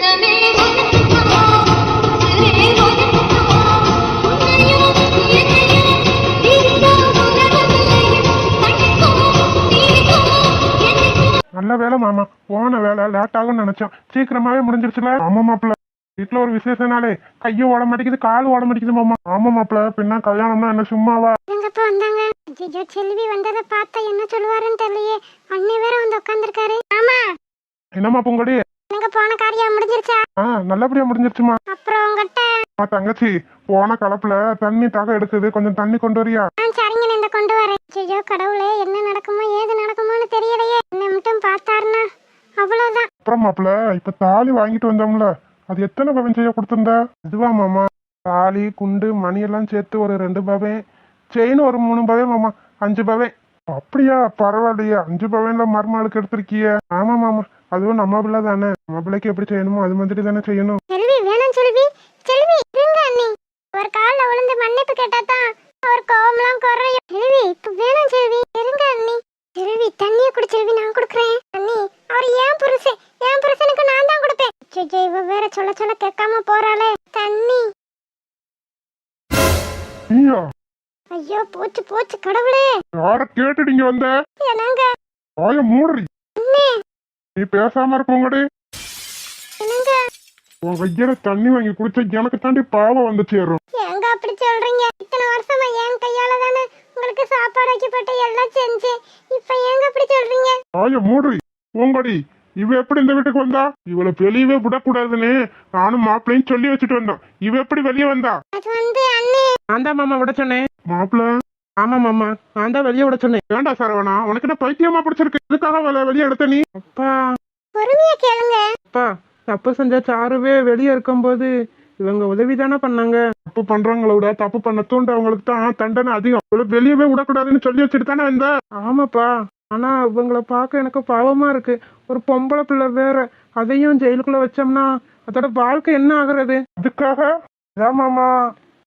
நல்ல வேலை மாமா, போன வேலை லேட் ஆகும்னு நினைச்சோம், சீக்கிரமாவே முடிஞ்சிருச்சுல. ஆமா மாப்பிள்ள, வீட்டுல ஒரு விசேஷனாலே கையும் ஓட மாட்டேங்குது, காலும் ஓட மாட்டேங்குது மாமா. ஆமா மாப்பிள்ள, பின்ன கல்யாணம்னா என்ன சும்மாவா? எங்கப்பா வந்தாங்க? ஐயோ, செல்வி வந்ததை பார்த்தா என்ன சொல்லுவாருன்னு தெரியலையே. அண்ணே வேற வந்து உட்காந்துருக்காரு. ஆமா, என்னம்மா பூங்கொடி? எங்க போன காரியம் முடிஞ்சிருச்சா? நல்லபடியா முடிஞ்சிருச்சுமா. அப்புறம் உங்ககிட்ட தங்கச்சி போன கலப்புல தண்ணி தாக எடுக்குது, கொஞ்சம் தண்ணி கொண்டு வரியா? சரிங்க, இந்த கொண்டு வரேன். ஐயோ கடவுளே, என்ன நடக்குமோ ஏது நடக்குமோன்னு தெரியலையே. என்ன மட்டும் பார்த்தாருன்னா அவ்வளவுதான். அப்புறம் மாப்பிள்ள, இப்ப தாலி வாங்கிட்டு வந்தோம்ல, அது எத்தனை பவன் செய்ய கொடுத்திருந்த? இதுவா மாமா, தாலி குண்டு மணி எல்லாம் சேர்த்து ஒரு 2 பவன், செயின் ஒரு 3 பவன் மாமா, 5 பவன். அப்படியா, பரவாயில்லையா, 5 பவன்ல மருமகளுக்கு எடுத்திருக்கிய? ஆமா மாமா, அதுவும் நம்ம பிள்ளை தானே, நம்ம பிள்ளைக்கு எப்படி செய்யணுமோ அது மாதிரி தானே செய்யணும். செல்வி வேணும், செல்வி செல்வி இருங்க அண்ணி. ஒரு கால்ல விழுந்து மன்னிப்பு கேட்டாதான் அவர் கோவம்லாம் குறையும். செல்வி இப்ப வேணும், செல்வி இருங்க அண்ணி. செல்வி தண்ணிய குடி செல்வி, நான் கொடுக்குறேன். அண்ணி அவர் ஏன் புருஷனுக்கு நான் தான் கொடுப்பேன். இவ வேற சொல்ல சொல்ல கேட்காம போறாளே. தண்ணி. ஐயோ போச்சு போச்சு கடவுளே. யார கேட்டுட்டு இங்க வந்த? என்னங்க? வாய மூடுறி. நீ பேசாம இருப்போங்கடி. என்னங்க? உன் கையில தண்ணி வாங்கி குடிச்ச எனக்கு தாண்டி பாவம் வந்து சேரும். ஏங்க அப்படி சொல்றீங்க? இத்தனை வருஷமா என் கையால தானே உங்களுக்கு சாப்பாடு வைக்க போட்டு எல்லாம் செஞ்சேன். இப்ப ஏங்க அப்படி சொல்றீங்க? வாய மூடுறி. பூங்கொடி, இவ எப்படி இந்த வீட்டுக்கு வந்தா? இவளை வெளியவே விடக்கூடாதுன்னு நானும் மாப்பிள்ளையும் சொல்லி வச்சுட்டு வந்தோம். இவ எப்படி வெளியே வந்தா? அது வந்து அண்ணே, நான் தான் மாமா விட சொன்னேன். மாப்பிள்ள? ஆமா மாமா, நான் தான் வெளியே விட சொன்னேன். ஏண்டா சரவணா, உனக்கு என்ன பைத்தியமா பிடிச்சிருக்கு? இதுக்காக வெளியே எடுத்த நீ? அப்பா பொறுமையா கேளுங்க. அப்பா, தப்பு செஞ்ச சாருவே வெளியே இருக்கும்போது இவங்க உதவி தானே பண்ணாங்க. தப்பு பண்றவங்கள விட தப்பு பண்ண தூண்டவங்களுக்கு தான் தண்டனை அதிகம். வெளியவே விடக்கூடாதுன்னு சொல்லி வச்சுட்டு தானே வந்த. ஆமாப்பா, ஆனா இவங்களை பார்க்க எனக்கு பாவமா இருக்கு. ஒரு பொம்பளை பிள்ளை வேற, அதையும் ஜெயிலுக்குள்ள வச்சோம்னா அதோட வாழ்க்கை என்ன ஆகுறது? அதுக்காக அதான் மாமா,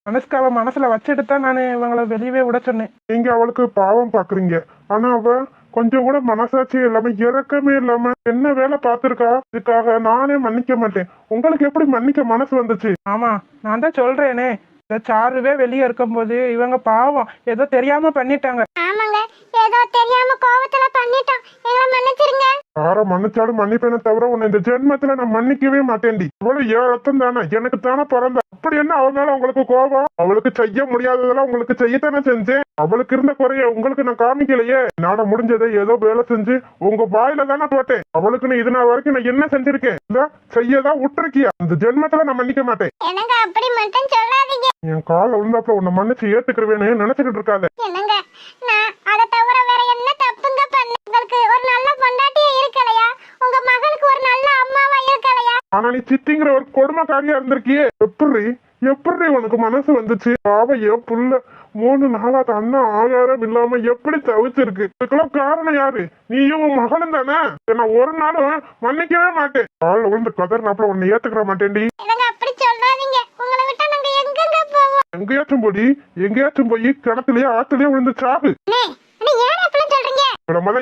அனுஷ்காவை மனசுல வச்சுட்டு தான் நான் இவங்களை வெளியவே விட சொன்னேன். நீங்க அவளுக்கு பாவம் பாக்குறீங்க, ஆனா அவ கொஞ்சம் கூட மனசாட்சி இல்லாம இறக்கமே இல்லாம என்ன வேலை பார்த்திருக்கா. இதுக்காக நானே மன்னிக்க மாட்டேன். உங்களுக்கு எப்படி மன்னிக்க மனசு வந்துச்சு? ஆமா, நான் தான் சொல்றேனே, இந்த சாருவே வெளியே இருக்கும்போது இவங்க பாவம் ஏதோ தெரியாம பண்ணிட்டாங்க. ஆமாங்க, ஏதோ தெரியாம கோவத்துல பண்ணிட்டோம். எங்களை மன்னிச்சிருங்க. யார மன்னிச்சாலும் மன்னிப்பேனே தவிர உன்னை இந்த ஜென்மத்துல நான் மன்னிக்கவே மாட்டேன்டி. அவளு ஏன் ரத்தம் தானே, எனக்கு தானே பிறந்த. அப்படி என்ன அவ மேல உங்களுக்கு கோபம்? அவளுக்கு செய்ய முடியாததெல்லாம் உங்களுக்கு செய்யத்தானே செஞ்சேன். அவளுக்கு இருந்த குறைய உங்களுக்கு நான் காமிக்கலையே. நாட முடிஞ்சதை ஏதோ வேலை செஞ்சு உங்க வாயில தானே போட்டேன். அவளுக்குன்னு இது நாள் வரைக்கும் நான் என்ன செஞ்சிருக்கேன்? செய்யதான் விட்டுருக்கியா? இந்த ஜென்மத்துல நான் மன்னிக்க மாட்டேன். என்னங்க அப்படி மட்டும் சொல்லாதீங்க. என் கால விழுந்தாப்புல உன்னை மன்னிச்சு ஏத்துக்கிறவேன்னு நினைச்சுக்கிட்டு இருக்காத. என்னங்க, நான் அதை தவிர வேற என்ன தப்புங்க பண்ண? உங்களுக்கு ஒரு நல்ல பொண்டாட்டியா இருக்கலையா? உங்க மகளுக்கு ஒரு நல்ல அம்மாவா இருக்கலையா? ஆனா நீ சித்திங்கிற ஒரு கொடுமைக்காரியா இருந்திருக்கியே. எப்படி உனக்கு மனசு வந்துச்சு? பாவ என் புள்ள 3 நாளாத அண்ணா ஆகாரம் இல்லாம எப்படி தவிச்சிருக்கு. இதுக்கெல்லாம் காரணம் யாரு? நீயும் உன் மகளும் தானே. நான் ஒரு நாளும் மன்னிக்கவே மாட்டேன். கால விழுந்து கதறினாப்புல உன்னை ஏத்துக்கிற மாட்டேன்டி. என்னங்க அப்படி சொல்லாதீங்க. உங்களை விட்டா நாங்க எங்கங்க போவோம்? எங்கேயாச்சும் போய் கிணத்துலயே ஆத்துலயே விழுந்து சாகு.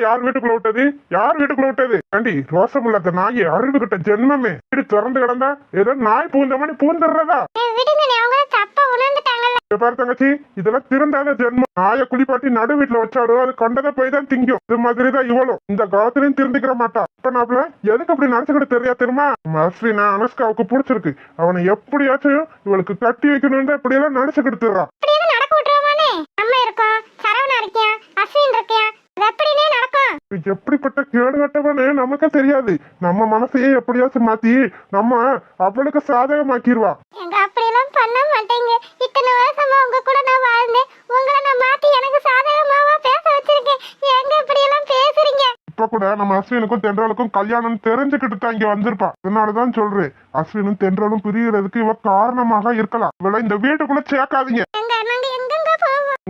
யார் வீட்டுக்குள்ள விட்டது? ஆண்டி, ரோசம் இல்லாத நாயை, அறிவு கிட்ட ஜென்மமே. வீடு திறந்து கிடந்தா ஏதோ நாய் பூந்த மாதிரி பூந்துடுறதா? பாரு தங்கச்சி, இதெல்லாம் திருந்தாத ஜென்மம். நாயை குளிப்பாட்டி நடு வீட்டுல வச்சாடும், அது கண்டதை போய் தான் திங்கும். இது மாதிரிதான் இவளும் இந்த காலத்திலயும் திருந்திக்கிற மாட்டா. இப்ப நாப்புல எதுக்கு அப்படி நினைச்சுக்கிட்டு தெரியா தெரியுமா? அஸ்வினா அனுஷ்காவுக்கு பிடிச்சிருக்கு. அவனை எப்படியாச்சும் இவளுக்கு கட்டி வைக்கணும்னு இப்படி எல்லாம் நினைச்சுக்கிட்டு இருக்கான். எப்படிப்பட்ட கேடு கட்டவனு நமக்கு தெரியாது. நம்ம மனசையே எப்படியாச்சும் மாத்தி நம்ம அவளுக்கு சாதகமாக்கிடுவா. அப்படியெல்லாம் பண்ண மாட்டேங்க. இத்தனை வருஷமா உங்க கூட நான் வாழ்ந்தேன். உங்களை நான் மாத்தி எனக்கு சாதகமாவா பேச வச்சிருக்கேன். ஏங்க இப்படி எல்லாம் பேசுறீங்க? இப்ப கூட நம்ம அஸ்வினுக்கும் தென்றலுக்கும் கல்யாணம் தெரிஞ்சுக்கிட்டு தான் இங்க வந்திருப்பா. அதனாலதான் சொல்றேன், அஸ்வினும் தென்றலும் பிரியறதுக்கு இவ காரணமாக இருக்கலாம். இவளை இந்த வீட்டுக்குள்ள சேர்க்காதீங்க.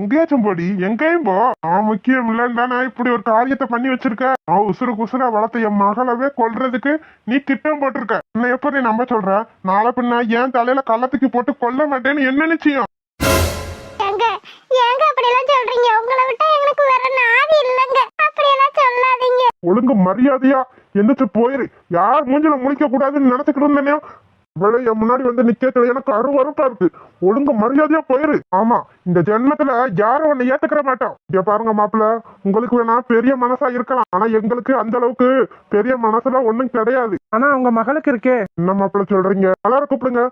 எங்கேயாச்சும் போடி, எங்கேயும் போ. நான் முக்கியம் இல்லைன்னு தானே இப்படி ஒரு காரியத்தை பண்ணி வச்சிருக்க. நான் உசுரா வளர்த்த என் மகளவே கொல்றதுக்கு நீ திட்டம் போட்டிருக்க. என்ன எப்ப நீ நம்ப சொல்ற? நாளை பின்ன ஏன் தலையில கள்ளத்துக்கு போட்டு கொல்ல மாட்டேன்னு என்ன நிச்சயம்? ஏங்க அப்படி எல்லாம் சொல்றீங்க? உங்களை விட்டா எனக்கு வேற நாதி இல்லைங்க. அப்படி எல்லாம் சொல்லாதீங்க. ஒழுங்கு மரியாதையா எந்திரிச்சு போயிரு. யார் மூஞ்சில முழிக்க கூடாதுன்னு நினைச்சுக்கிட்டு இருந்தேனே இவளே என் முன்னாடி வந்து நிக்கிறது எனக்கு அருவருப்பா இருக்கு. ஒழுங்கு மரியாதையா போயிரு. ஆமா, இந்த ஜென்மத்துல யாரும் ஒண்ணு ஏத்துக்கிற மாட்டோம். இங்க பாருங்க மாப்பிள்ள, உங்களுக்கு வேணா பெரிய மனசா இருக்கலாம், ஆனா எங்களுக்கு அந்த அளவுக்கு பெரிய மனசுல ஒண்ணும் கிடையாது. ஆனா உங்க மகளுக்கு இருக்கே. என்ன மாப்பிள்ள சொல்றீங்க? மலர் கூப்பிடுங்க.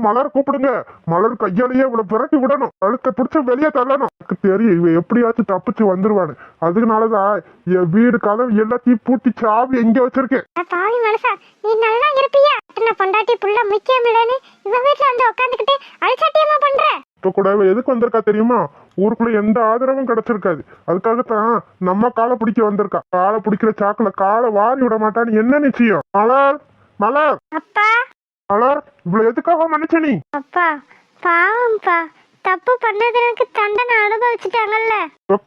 மலர் கூப்பிடுங்க. மலர் கையாலேயே இவ்வளவு விரட்டி விடணும், கழுத்தை பிடிச்சு வெளியே தள்ளணும். எனக்கு தெரியும் இவ எப்படியாச்சும் தப்பிச்சு வந்துருவானு. அதனாலதான் என் வீடு கதவு எல்லாத்தையும் பூட்டி சாவி எங்க வச்சிருக்கேன். பாவி மனசா, நீ நல்லா இருப்பியா? பொண்டாட்டி புள்ள முக்கியம் இல்லன்னு இவ வீட்டுல வந்து உட்காந்துக்கிட்டு அழிச்சாட்டியமா பண்ற. இப்ப கூட இவ எதுக்கு வந்திருக்கா தெரியுமா? ஊருக்குள்ள எந்த ஆதரவும் கிடைச்சிருக்காது, அதுக்காகத்தான் நம்ம காலை பிடிக்க வந்திருக்கா. காலை பிடிக்கிற சாக்குல காலை வாரி விட மாட்டான்னு என்ன நிச்சயம்? மலர் மலர் அப்பா, மலர், இவ்வளவு எதுக்காக மன்னிச்ச நீ? அப்பா பாவம்பா, தப்பு பண்ணதுக்கு தண்டனை அனுபவிச்சுட்டாங்கல்ல.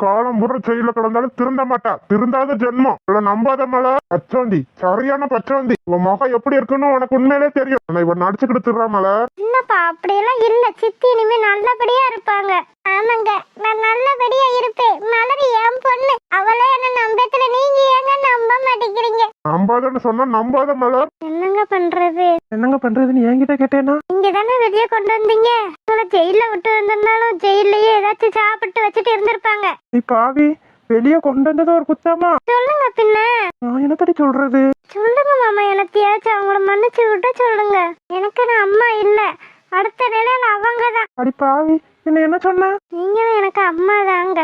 காலம் முறை செயல கிடந்தாலும் திருந்த மாட்டா. திருந்தாத ஜென்மம். இவள நம்பாத மலர். பச்சவந்தி, சரியான பச்சவந்தி. இவன் முகம் எப்படி இருக்குன்னு உனக்கு உண்மையிலே தெரியும். ஆனா இவன் நடிச்சுக்கிட்டு திருறா மலர். இல்லப்பா, அப்படியெல்லாம் இல்ல. சித்தி இனிமே நல்லபடியா இருப்பாங்க. ஆமாங்க, நான் நல்லபடியா இருப்பேன். மலர் என் பொண்ணு, அவளே என்ன நம்பத்துல நீங்க ஏங்க நம்ப மாட்டேங்கிறீங்க? நம்பாதன்னு சொன்னா நம்பாத மலர். என்னங்க பண்றது? என்னங்க பண்றதுன்னு என்கிட்ட கேட்டேன்னா? நீங்க தானே வெளியே கொண்டு வந்தீங்க. உங்களை ஜெயில விட்டு வந்திருந்தாலும் ஜெயிலையே ஏதாச்சும் சாப்பிட்டு வச்சுட்டு இருந்திருப்பாங்க. நீ பாவி, வெளியே கொண்டு வந்தது ஒரு குத்தமா? சொல்லுங்க பின்ன. நான் என்னத்தடி சொல்றது? சொல்லுங்க மாமா, எனத்தையாச்சும் அவங்கள மன்னிச்சு விட்டு சொல்லுங்க. எனக்கு நான் அம்மா இல்ல, அடுத்த நிலையில அவங்கதான். அடி பாவி, என்ன சொன்ன? நீங்களும் எனக்கு அம்மா தாங்க,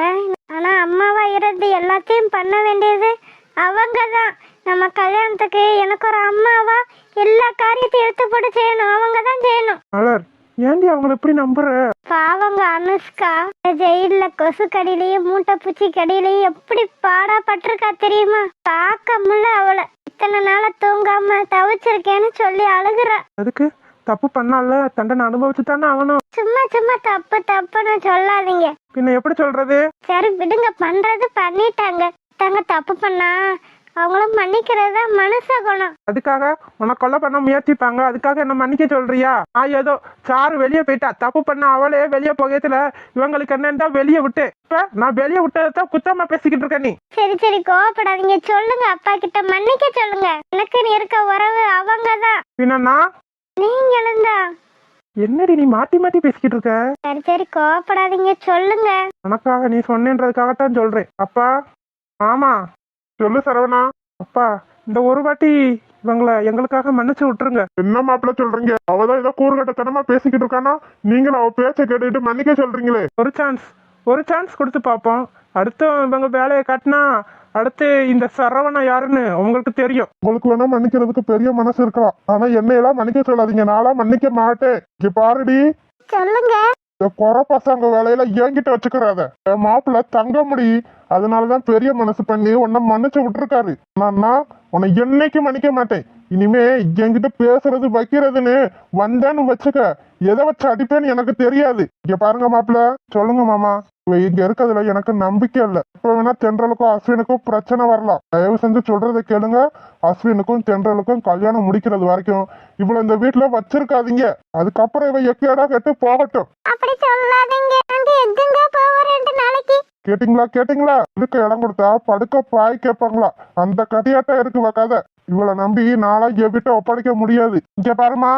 ஆனா அம்மாவா இருந்து எல்லாத்தையும் பண்ண வேண்டியது அவங்கதான். நம்ம கல்யாணத்துக்கு எனக்கு ஒரு அம்மாவா எல்லா காரியத்தையும் எடுத்து போட்டு செய்யணும், அவங்கதான் செய்யணும். மலர், ஏண்டி அவங்கள எப்படி நம்புற? பாவங்க அனுஷ்கா ஜெயில கொசு கடியிலயும் மூட்டை பூச்சி கடியிலயும் எப்படி பாடாப்பட்டிருக்கா தெரியுமா? பார்க்க முடியல அவளை. இத்தனை நாள தூங்காம தவிச்சிருக்கேன்னு சொல்லி அழுகுறா. அதுக்கு தப்பு பண்ணால தண்டனை அனுபவிச்சு தானே ஆகணும். சும்மா சும்மா தப்பு தப்புன்னு சொல்லாதீங்க. பின்ன எப்படி சொல்றது? சரி விடுங்க, பண்றது பண்ணிட்டாங்க. தப்பு பண்ணா அவங்களும் மன்னிக்கிறதா மனச குணம். அதுக்காக உனக்கு கொலை பண்ண முயற்சிப்பாங்க, அதுக்காக என்ன மன்னிக்க சொல்றியா? ஏதோ சாரு வெளியே போயிட்டா, தப்பு பண்ண அவளே வெளியே போகத்துல இவங்களுக்கு என்னன்னா வெளியே விட்டு, இப்ப நான் வெளியே விட்டதான் குத்தமா பேசிக்கிட்டு இருக்க நீ. சரி சரி, கோவப்படாதீங்க. சொல்லுங்க, அப்பா கிட்ட மன்னிக்க சொல்லுங்க. எனக்கு இருக்க உறவு அவங்கதான். பின்னா நீங்களும் தான். என்னடி நீ மாத்தி மாத்தி பேசிக்கிட்டு இருக்க? சரி சரி, கோவப்படாதீங்க, சொல்லுங்க. உனக்காக நீ சொன்னேன்றதுக்காகத்தான் சொல்றேன். அப்பா, ஆமா சொல்லு சரவணா. அப்பா, இந்த ஒரு வாட்டி இவங்களை எங்களுக்காக மன்னிச்சு விட்டுருங்க. என்ன மாப்பிள்ள சொல்றீங்க? அவதான் ஏதோ கூறுகட்டத்தனமா பேசிக்கிட்டு இருக்கானா, நீங்களும் அவ பேச்ச கேட்டுட்டு மன்னிக்க சொல்றீங்களே. ஒரு சான்ஸ் கொடுத்து பார்ப்போம். அடுத்து இவங்க வேலையை காட்டினா அடுத்து இந்த சரவணன் யாருன்னு உங்களுக்கு தெரியும். உங்களுக்கு வேணா மன்னிக்கிறதுக்கு பெரிய மனசு இருக்கலாம், ஆனா என்னையெல்லாம் மன்னிக்க சொல்லாதீங்க. நான்லாம் மன்னிக்க மாட்டேன். இங்க பாருடி, சொல்லுங்க. இந்த குறை பசங்க வேலையில என்கிட்ட வச்சுக்கிறாத. என் மாப்பிள்ள தங்க முடி, அதனாலதான் பெரிய மனசு பண்ணி உன்னை மன்னிச்சு விட்டுருக்காரு. நான் உன்னை என்னைக்கு மன்னிக்க மாட்டேன். இனிமே என்கிட்ட பேசுறது வைக்கிறதுன்னு வந்தேன்னு வச்சுக்க, எதை வச்சு அடிப்பேன்னு எனக்கு தெரியாது. இங்க பாருங்க மாப்பிள்ள, சொல்லுங்க மாமா, இங்க இருக்கிறதுல எனக்கு நம்பிக்கை இல்லை. இப்ப வேணா தென்றலுக்கும் அஸ்வினுக்கும் பிரச்சனை வரலாம். தயவு செஞ்சு சொல்றதை கேளுங்க. அஸ்வினுக்கும் தென்றலுக்கும் கல்யாணம் முடிக்கிறது வரைக்கும் இவ்வளவு இந்த வீட்டுல வச்சிருக்காதீங்க. அதுக்கப்புறம் இவ எக்கேடா கேட்டு போகட்டும். அப்படி சொல்லாதீங்க. நாங்க எதுங்க போவோம் 2 நாளைக்கு? கேட்டீங்களா? இருக்க இடம் கொடுத்தா படுக்க பாய் கேட்பாங்களா? அந்த கதையாட்டம் இருக்கு கதை. இவளை நம்பி நாளா என் வீட்டை ஒப்படைக்க முடியாது. இங்க பாருமா,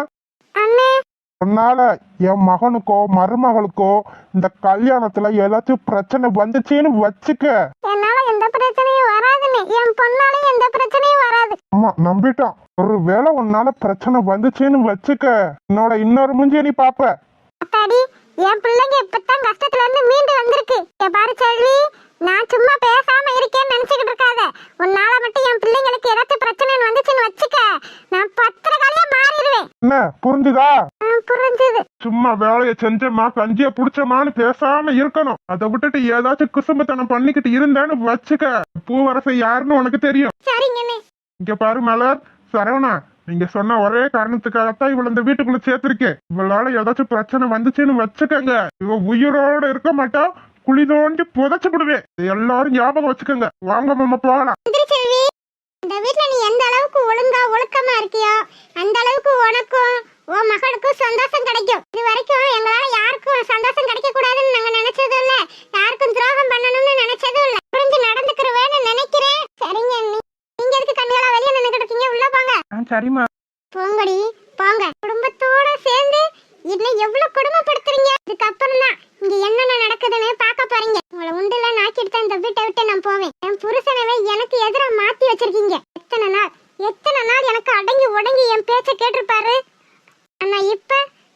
உன்னால என் மகனுக்கோ மருமகளுக்கோ இந்த கல்யாணத்துல ஏதாச்சும் பிரச்சனை வந்துச்சுன்னு வச்சுக்க. என்னால எந்த பிரச்சனையும் வராதுன்னு, என் பொண்ணால எந்த பிரச்சனையும் வராது. ஆமா, நம்பிட்டான். ஒரு வேளை உன்னால பிரச்சனை வந்துச்சுன்னு வச்சுக்க, என்னோட இன்னொரு மூஞ்சிய நீ பாப்ப. அத்தாடி, என் பிள்ளைங்க இப்பதான் கஷ்டத்துல இருந்து மீண்டு வந்திருக்கு. பாரு செல்வி, நான் சும்மா பேசாம இருக்கேன்னு நினைச்சுக்கிட்டு இருக்காத. உன்னால மட்டும் என் பிள்ளைங்களுக்கு ஏதாச்சும் பிரச்சனை வந்துச்சுன்னு வச்சுக்க, நான் பத்திரகாலியா மாறிடுவேன். என்ன புரிஞ்சுதா? புரிஞ்சுது. சும்மா வேலையை செஞ்சமா கஞ்சிய புடிச்சமான்னு பேசாம இருக்கணும். அதை விட்டுட்டு ஏதாச்சும் குசும்பத்தனம் பண்ணிக்கிட்டு இருந்தேன்னு வச்சுக்க, பூவரசை யாருன்னு உனக்கு தெரியும். சரிங்கண்ணே. இங்க பாரு மலர், சரவணா, நீங்க சொன்ன ஒரே காரணத்துக்காகத்தான் இவள இந்த வீட்டுக்குள்ள சேர்த்திருக்கேன். இவளால ஏதாச்சும் பிரச்சனை வந்துச்சுன்னு வச்சுக்கங்க, இவ உயிரோட இருக்க மாட்டா, குழி தோண்டி புதைச்சு விடுவேன். எல்லாரும் ஞாபகம் வச்சுக்கோங்க. வாங்க மாமா போகலாம். செல்வி, இந்த வீட்டுல நீ எந்த அளவுக்கு ஒழுக்கமா இருக்கியோ அந்த அளவுக்கு உனக்கும் உன் மகளுக்கும் சந்தோஷம் கிடைக்கும். இது வரைக்கும் எங்களால யாருக்கும் சந்தோஷம் கிடைக்க கூடாதுன்னு நாங்க நினைச்சதும் இல்ல, யாருக்கும் துரோகம் பண்ணணும்னு நினைச்சதும் இல்ல. புரிஞ்சு நடந்துக்கிறவேன்னு நினைக்கிறேன். சரி சரிம்மா. போங்கடி போங்க. குடும்பத்தோட சேர்ந்து என்ன எவ்வளவு கொடுமைப்படுத்துறீங்க. இதுக்கப்புறம் தான் இங்க என்னென்ன நடக்குதுன்னு பார்க்க போறீங்க. உங்களை உண்டுல நாக்கிட்டு தான் இந்த வீட்டை விட்டு நான் போவேன். என் புருஷனவே எனக்கு எதிரா மாத்தி வச்சிருக்கீங்க. எத்தனை நாள் எனக்கு அடங்கி உடங்கி என் பேச்ச கேட்டிருப்பாரு. ஆனா இப்ப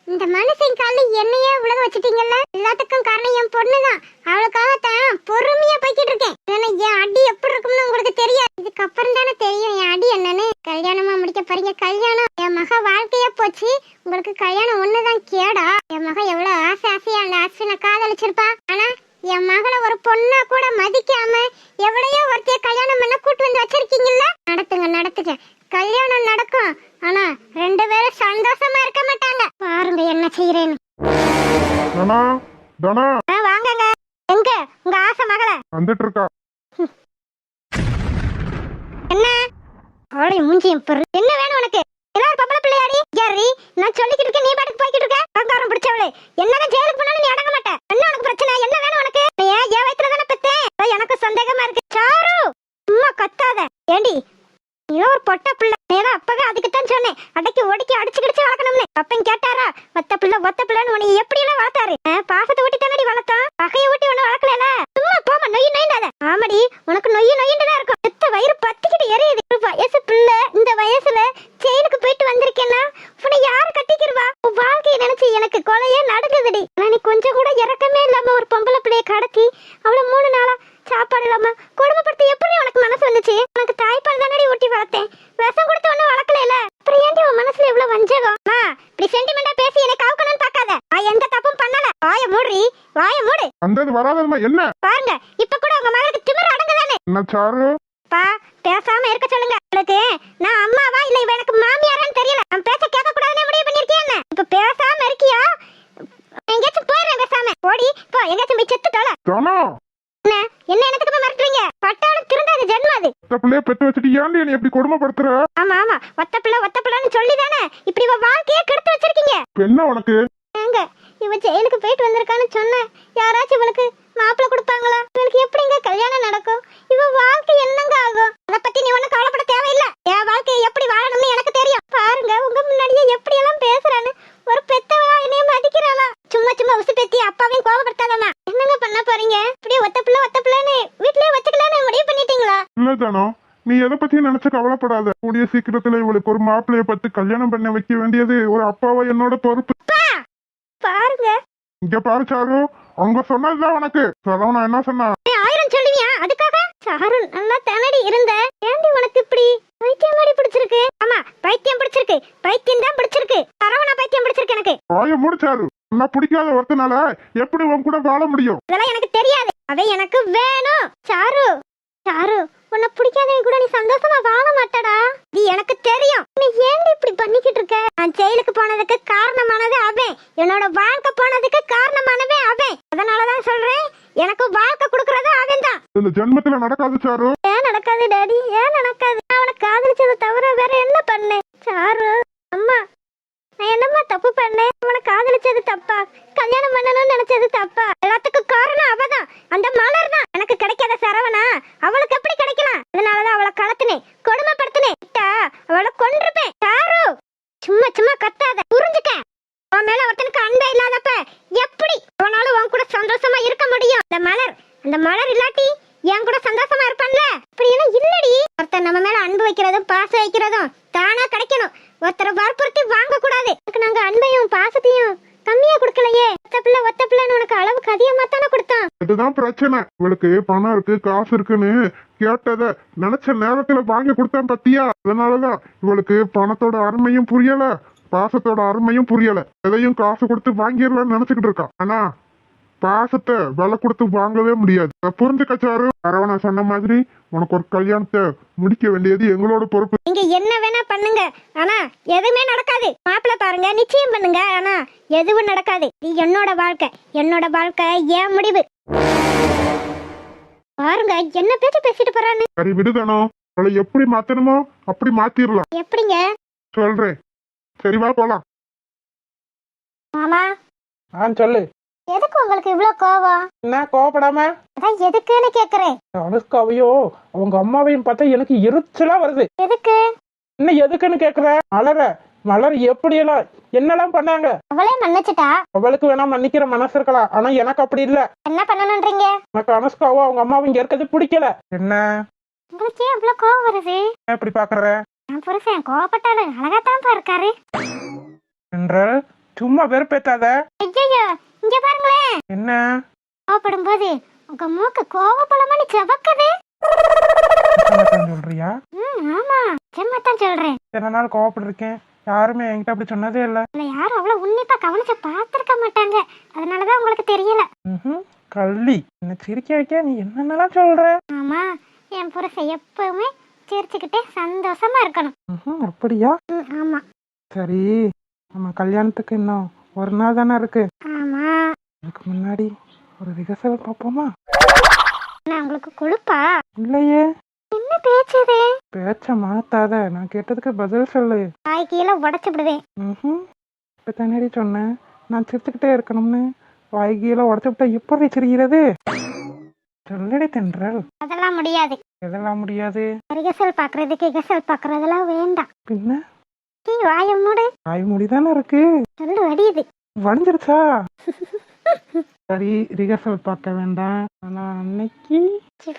இந்த மனுஷன் காலில் என்னையே உலக வச்சுட்டீங்கல்ல. எல்லாத்துக்கும் காரணம் என் பொண்ணுதான். அவளுக்காகத்தான் பொறுமையா போய்கிட்டு இருக்கேன். என் அடி எப்படி இருக்கும்னு உங்களுக்கு தெரியாது. இதுக்கப்புறம் தானே தெரியும் என் அடி என்னன்னு. கல்யாணமா முடிக்க போறீங்க. கல்யாணம் என் மக வாழ்க்கையா போச்சு. உங்களுக்கு கல்யாணம் ஒண்ணுதான் கேடா. என் மக எவ்வளவு ஆசையா அந்த அஸ்வினை காதலிச்சிருப்பா. ஆனா என் மகளை ஒரு பொண்ணா கூட மதிக்காம எவ்வளையோ ஒருத்தைய கல்யாணம் பண்ண கூட்டு வந்து வச்சிருக்கீங்கல்ல. நடத்துங்க கல்யாணம் நடக்கும். ஆனா 2 பேரும் சந்தோஷமா இருக்க மாட்டாங்க. பாருங்க என்ன செய்யறேன்னு. வாங்கங்க. எங்க உங்க ஆசை மகள வந்துட்டு இருக்கா. என்ன அவளை மூஞ்சியும் பொறு. என்ன வேணும் உனக்கு? எல்லாரும் பொம்பளை பிள்ளையாடி யாரி? நான் சொல்லிக்கிட்டு இருக்கேன், நீ பாட்டுக்கு போய்கிட்டு இருக்க. அங்காரம் பிடிச்சவளே, என்னதான் ஜெயிலுக்கு போனாலும் நீ அடங்க மாட்ட. என்ன உனக்கு பிரச்சனை? என்ன வேணும் உனக்கு? என் வயித்துல தானே பெத்தேன். எனக்கு சந்தேகமா இருக்கு. சாரு சும்மா கத்தாத. ஏண்டி நீ ஒரு பொட்ட பிள்ளை. நேரம் அப்பவே அதுக்குத்தான் சொன்னேன், அடக்கி ஒடுக்கி அடிச்சு கிடிச்சு வளர்க்கணும்னு. அப்பன் கேட்டாரா? ஒத்த பிள்ளைன்னு உன்னை எப்படி எல்லாம் வளர்த்தாரு? பாசத்தை ஊட்டி தானடி வளர்த்தான். பகையை ஊட்டி ஒண்ணு வளர்க்கல. சும்மா போமா நொய்யாத. ஆமாடி உனக்கு நொய்யுதான் இருக்கும். எத்த வயிறு பத்திக்கிட்டு எரியுது. வயசு பிள்ளை இந்த வயசுல ஜெயிலுக்கு போயிட்டு வந்திருக்கேன்னா உன்னை யாரு கட்டிக்கிருவா? உன் வாழ்க்கையை நினைச்சு எனக்கு கொலையே நடுங்குதுடி. நீ கொஞ்சம் கூட இறக்கமே இல்லாம ஒரு பொம்பளை பிள்ளைய கடத்தி அவளை 3 நாளா சாப்பாடு இல்லாம குடும்பப்படுத்தி எப்படி உனக்கு மனசு வந்துச்சு? உனக்கு தாய்ப்பால் தானடி ஊட்டி வளர்த்தேன். விஷம் கொடுத்து ஒன்னும் வளர்க்கல. அப்புறம் ஏன்டி உன் மனசுல இவ்வளவு வஞ்சகம்? இப்படி சென்டிமெண்டா பேசி என்னை காவுக்கணும்னு பாக்காத. நான் எந்த தப்பும் பண்ணல. வாய மூடு. வந்தது வராததுமா என்ன? பாருங்க இப்ப கூட உங்க மகளுக்கு திமிரு அடங்குதானே. என்ன சாரு? பா பேசாம இருக்க சொல்லுங்க. உங்களுக்கு நான் அம்மாவா இல்ல இவ எனக்கு மாமியாரான்னு தெரியல. நான் பேச்ச கேட்க கூடாதுன்னு முடிவு பண்ணிருக்கேன். இப்ப பேசாம இருக்கியா? எங்கேயாச்சும் போயிடுறேன். பேசாம ஓடி போ. எங்கேயாச்சும் போய் செத்து தொலை. என்ன எனக்கு மிரட்டுறீங்க? பட்டாலும் திருந்தாது ஜென்மம் அது. ஒத்த பிள்ளைய பெத்து வச்சுட்டு ஏன்டி நீ எப்படி கொடுமைப்படுத்துற? ஆமா ஒத்த பிள்ளைன்னு சொல்லிதானே இப்படி இவ வாழ்க்கையே கெடுத்து வச்சிருக்கீங்க. என்ன உனக்கு? ஏங்க இவ ஜெயிலுக்கு போயிட்டு வந்திருக்கான்னு சொன்ன யாராச்சும் இவளுக்கு மாப்பிள்ளை கொடுப்பாங்களா? இவளுக்கு எப்படிங்க கல்யாணம் நடக்கும்? இவ வாழ்க்கை என்னங்க ஆகும்? அத பத்தி நீ ஒண்ணும் கவலைப்பட தேவையில்லை. என் வாழ்க்கையை எப்படி வாழணும்னு எனக்கு தெரியும். பாருங்க உங்க முன்னாடியே எப்படி எல்லாம் பேசுறான்னு. ஒரு பெத்தவளா என்னைய மதிக்கிறாளா? சும்மா உசு பேத்தி அப்பாவையும் கோபப்படுத்தாதம்மா. என்னங்க பண்ண போறீங்க? இப்படியே ஒத்த பிள்ளைன்னு வீட்லயே வச்சுக்கலான்னு முடிவு பண்ணிட்டீங்களா? இல்லதானோ, நீ எதை பத்தியும் நினைச்சு கவலைப்படாத. கூடிய சீக்கிரத்துல இவளுக்கு ஒரு மாப்பிள்ளைய பத்தி கல்யாணம் பண்ண வைக்க வேண்டியது ஒரு அப்பாவா என்னோட பொறுப்பு. பாருங்க இங்க பாரு சாரு, அவங்க சொன்னதுதான் உனக்கு. சரவணா என்ன சொன்னா? 1000 சொல்லுவியா? அதுக்காக சாரு நல்லா தனடி இருந்த. ஏண்டி உனக்கு இப்படி பைத்தியம் மாதிரி பிடிச்சிருக்கு? ஆமா பைத்தியம் பிடிச்சிருக்கு. பைத்தியம் தான் பிடிச்சிருக்கு. சரவணா பைத்தியம் பிடிச்சிருக்கு எனக்கு. வாய மூடு சாரு. நான் பிடிக்காத ஒருத்தனால எப்படி உன் கூட வாழ முடியும்? அதெல்லாம் எனக்கு தெரியாது. அதை எனக்கு வேணும். சாரு உன்னை பிடிக்காதவங்க கூட நீ சந்தோஷமா வாழ மாட்டடா. இது எனக்கு தெரியும். நீ ஏன் இப்படி பண்ணிக்கிட்டு இருக்க? நான் ஜெயிலுக்கு போனதுக்கு காரணமானது அவன். என்னோட வாழ்க்கை போனதுக்கு காரணமானவே அவன். அதனாலதான் சொல்றேன், எனக்கு வாழ்க்கை கொடுக்கறது அவன் தான். இந்த ஜென்மத்துல நடக்காது சாரு. ஏன் நடக்காது டாடி? ஏன் நடக்காது? நான் அவனை காதலிச்சதை தவிர வேற என்ன பண்ணேன்? சாரு அம்மா நான் என்னம்மா தப்பு பண்ணேன்? அவனை காதலிச்சது தப்பா? கல்யாணம் பண்ணணும்னு நினைச்சது தப்பா? எல்லாத்துக்கும் காரணம் அவதான். அந்த மலர் தான். எனக்கு கிடைக்காத சரவணா அவளுக்கு எப்படி கிடைக்கலாம்? அதனாலதான் அவளை கடத்தினேன், கொடுமைப்படுத்தினேன். அவளை கொன்றுப்பேன். சாரு சும்மா கத்தாத. புரிஞ்சுக்க. அவன் மேல ஒருத்தனுக்கு அன்பே இல்லாதப்ப எப்படி அவனால உன் கூட சந்தோஷமா இருக்க முடியும்? அந்த மலர் இல்லாட்டி என் கூட சந்தோஷமா இருப்பான்ல? இப்படி எல்லாம் இல்லடி. ஒருத்தர் நம்ம மேல அன்பு வைக்கிறதும் பாசம் வைக்கிறதும் தானா கிடைக்கணும். ஒருத்தரை வற்புறுத்தி வாங்க கூடாது. நாங்க அன்பையும் பாசத்தையும் கம்மியா கொடுக்கலையே. ஒத்த பிள்ளைன்னு உனக்கு அளவுக்கு அதிகமா தானே கொடுத்தான். இதுதான் பிரச்சனை. இவளுக்கு பணம் இருக்கு, காசு இருக்குன்னு கேட்டத நினைச்ச நேரத்துல வாங்கி கொடுத்தேன் பத்தியா? அதனாலதான் இவளுக்கு பணத்தோட அருமையும் புரியல, பாசத்தோட அருமையும் புரியல. எதையும் காசு கொடுத்து வாங்கிடலாம்னு நினைச்சுக்கிட்டு இருக்கான். ஆனா பாசத்தை விலை கொடுத்து வாங்கவே முடியாது. புரிஞ்சுக்க சாரு. சரவணா சொன்ன மாதிரி உனக்கு ஒரு கல்யாணத்தை முடிக்க வேண்டியது எங்களோட பொறுப்பு. நீங்க என்ன வேணா பண்ணுங்க, ஆனா எதுவுமே நடக்காது. மாப்பிள்ளை பாருங்க, நிச்சயம் பண்ணுங்க, ஆனா எதுவும் நடக்காது. இது என்னோட வாழ்க்கை ஏன் முடிவு. பாருங்க என்ன பேச்சு பேசிட்டு போறான்னு. சரி விடுதானோ, அவளை எப்படி மாத்தணுமோ அப்படி மாத்திரலாம். எப்படிங்க? சொல்றேன், சரிவா போலாம். மாமா சொல்லு. எதுக்கு உங்களுக்கு இவ்வளவு கோவம்? என்ன கோவப்படாம? அதான் எதுக்குன்னு கேக்குறேன். அனுஷ்காவையோ அவங்க அம்மாவையும் பார்த்தா எனக்கு எரிச்சலா வருது. எதுக்கு? இன்னும் எதுக்குன்னு கேக்குற? மலர் எப்படியெல்லாம் என்னெல்லாம் பண்ணாங்க? அவளே மன்னிச்சுட்டா. அவளுக்கு வேணா மன்னிக்கிற மனசு இருக்கலாம், ஆனா எனக்கு அப்படி இல்ல. என்ன பண்ணணும்ன்றீங்க? எனக்கு அனுஷ்காவோ அவங்க அம்மாவும் இங்க இருக்கிறது பிடிக்கல. என்ன உங்களுக்கு ஏன் இவ்வளவு கோவம் வருது? எப்படி பாக்குற? என் புருஷன் கோவப்பட்டாலும் அழகாத்தான் இருக்காரு. என்ற சும்மா வெறுப்பேத்தாத. ஐயோ, இங்க பாருங்களேன். என்ன கோவப்படும் போது உங்க மூக்கு கோவப்பழமணி செவக்குது. சொல்றியா? ஆமா, செம்மத்தான் சொல்றேன். எத்தனை நாள் கோவப்பட்டிருக்கேன், யாருமே என்கிட்ட அப்படி சொன்னதே இல்ல. யாரும் அவ்வளவு உன்னிப்பா கவனிச்சு பார்த்திருக்க மாட்டாங்க, அதனாலதான் உங்களுக்கு தெரியல. கள்ளி, என்ன சிரிக்க வைக்க நீ என்னென்னலாம் சொல்ற? ஆமா, என் புருஷன் எப்பவுமே சிரிச்சுக்கிட்டே சந்தோஷமா இருக்கணும். அப்படியா? ஆமா. சரி, நம்ம கல்யாணத்துக்கு இன்னும் ஒரு நாள் தானே இருக்கு. ஆமா. அதுக்கு முன்னாடி ஒரு ரிஹர்சல் பார்ப்போமா? நான் உங்களுக்கு கொழுப்பா? இல்லையே. என்ன பேச்சுது? பேச்ச மாத்தாத, நான் கேட்டதுக்கு பதில் சொல்லு. வாய் கீழே உடைச்சு விடுவேன். இப்ப தானேடி சொன்னேன் நான் சிரிச்சுக்கிட்டே இருக்கணும்னு. வாய் கீழே உடச்சு விட்டா எப்படி சிரிக்கிறது? சொல்லடி தென்றல். அதெல்லாம் முடியாது. எதெல்லாம் முடியாது? ரிஹர்சல் பாக்குறதுக்கு ரிஹர்சல் பாக்குறதெல்லாம் வேண்டாம். பின்ன நீ வாய மூடு. வாய் முடிதானே இருக்கு. சொல்லு வடியுது. வடிஞ்சிருச்சா? சரி, ரிஹர்சல் பார்க்க வேண்டாம், ஆனா அன்னைக்கு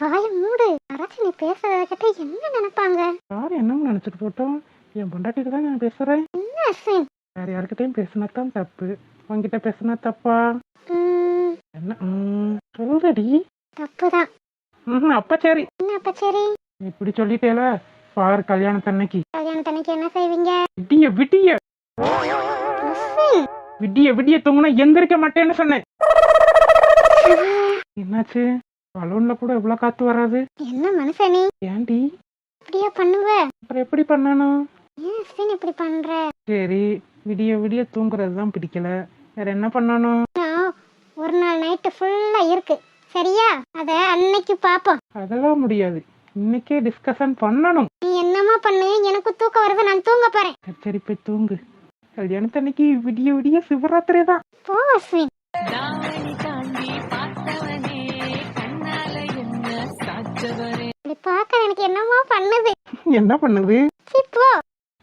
வாய மூடு. யாராச்சும் நீ பேசுறத கேட்டு என்ன நினைப்பாங்க? யார் என்ன நினைச்சிட்டு போட்டோம், என் பொண்டாட்டிட்டு தான் நான் பேசுறேன். என்ன அஸ்வின்? வேற யாருக்கிட்டையும் பேசினாதான் தப்பு, உன்கிட்ட பேசினா தப்பா? என்ன சொல்றடி? தப்புதான். அப்ப சரி. என்ன அப்ப சரி? இப்படி சொல்லிட்டேல, பாரு கல்யாணத்தன்னைக்கு. கல்யாணத்தன்னைக்கு என்ன செய்வீங்க? விடிய விடிய அஸ்வின், விடிய விடிய தூங்குனா எந்திரிக்க மாட்டேன்னு சொன்னேன். என்னாச்சு? பலூன்ல கூட இவ்வளவு காத்து வராது. என்ன மனுஷனி? ஏன்டி இப்படியா பண்ணுவ? அப்புறம் எப்படி பண்ணணும்? ஏன் அஸ்வின் இப்படி பண்ற? சரி, விடிய விடிய தூங்குறதுதான் பிடிக்கல, வேற என்ன பண்ணணும்? ஒரு நாள் நைட்டு ஃபுல்லா இருக்கு, சரியா? அத அன்னைக்கு பாப்போம். அதெல்லாம் முடியாது, இன்னைக்கே டிஸ்கஷன் பண்ணணும். நீ என்னமா பண்ணு, எனக்கு தூக்கம் வருது, நான் தூங்க போறேன். சரி போய் தூங்கு. கல்யாணத்தன்னைக்கு விடிய விடிய சிவராத்திரி தான். போ அஸ்வின். இப்படி பார்க்க எனக்கு என்னமா பண்ணுது. என்ன பண்ணுது? போ.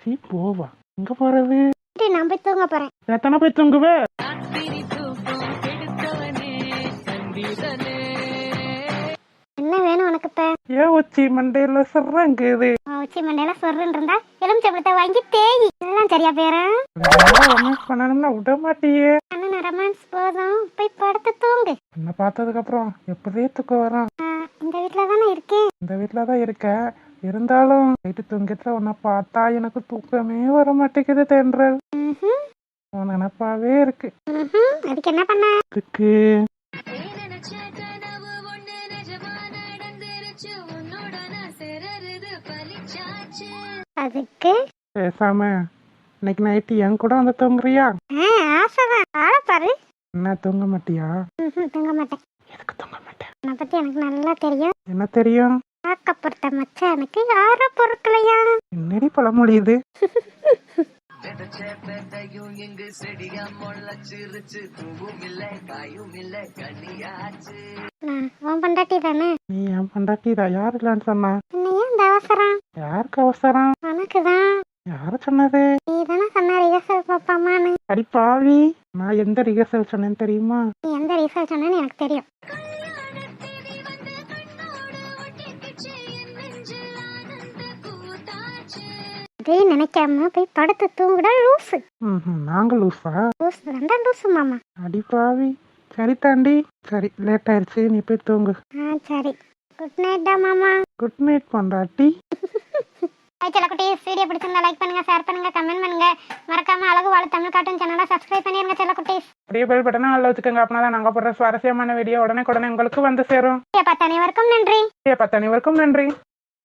சீ போவா, எங்க போறது? நான் போய் தூங்க போறேன். எத்தனை போய் தூங்குவே? என்ன வேணும் உனக்கு இப்ப? ஏன் உச்சி மண்டையில சொல்றங்குது? உச்சி மண்டையில சொல்றேன் இருந்தா எலுமிச்சம்பழத்தை வாங்கி தேய், எல்லாம் சரியா பேரும். ரொமான்ஸ் பண்ணணும்னா விட மாட்டியே. அண்ணன் ரொமான்ஸ் போதும், போய் படுத்து தூங்கு. என்ன பார்த்ததுக்கு அப்புறம் எப்படியே தூக்கம் வரும்? இந்த வீட்டுல தானே இருக்கேன். இந்த வீட்டுலதான் இருக்க, இருந்தாலும் நைட்டு தூங்கிட்டு உன்னை பார்த்தா எனக்கு தூக்கமே வர மாட்டேங்குது தென்றல். உன் நினப்பாவே இருக்கு. அதுக்கு என்ன பண்ண? அதுக்கு அதுக்கு பேசாம இன்னைக்கு நைட்டு என் கூட வந்து தூங்குறியா? ஆசைதான், ஆள பாரு. என்ன தூங்க மாட்டியா? தூங்க மாட்டேன். எதுக்கு தூங்க மாட்டேன்? உன்னை பத்தி எனக்கு நல்லா தெரியும். என்ன தெரியும்? பார்க்கப்படுத்த மச்சானுக்கு யார பொருட்களையா? என்னடி பழமொழி இது? உன் பண்டாட்டி தானே? நீ என் பண்டாட்டிதான், யாரு இல்லன்னு சொன்னா? என்னையா இந்த அவசரம்? யாருக்கு அவசரம்? உனக்குதான். யாரு சொன்னது? நீ தானே சொன்ன ரிஹர்சல் பாப்பாமான்னு. அடி பாவி, நான் எந்த ரிஹர்சல் சொன்னேன்னு தெரியுமா? நீ எந்த ரிஹர்சல் சொன்னேன்னு எனக்கு தெரியும். அதே நினைக்காம போய் படுத்து தூங்குடா லூசு. நாங்க லூசா? லூசு தாண்டா லூசு மாமா. அடி பாவி. சரி தாண்டி, சரி லேட் ஆயிடுச்சு, நீ போய் தூங்கு. சரி, குட் நைட்டா மாமா. குட் நைட் பொண்டாட்டி. செல்லக்குட்டீஸ், வீடியோ பிடிச்சிருந்தா லைக் பண்ணுங்க, ஷேர் பண்ணுங்க, கமெண்ட் பண்ணுங்க. மறக்காம அழகு வாழ தமிழ் கார்ட்டூன் சேனலை சப்ஸ்கிரைப் பண்ணிருங்க செல்லக்குட்டீஸ். அப்படியே பெல் பட்டனை ஆல்ல வச்சுக்கோங்க, அப்படின்னா நாங்க போடுற சுவாரஸ்யமான வீடியோ உடனே உங்களுக்கு வந்து சேரும். பார்த்த அனைவருக்கும் நன்றி. பார்த்த அனைவருக்கும் நன்றி.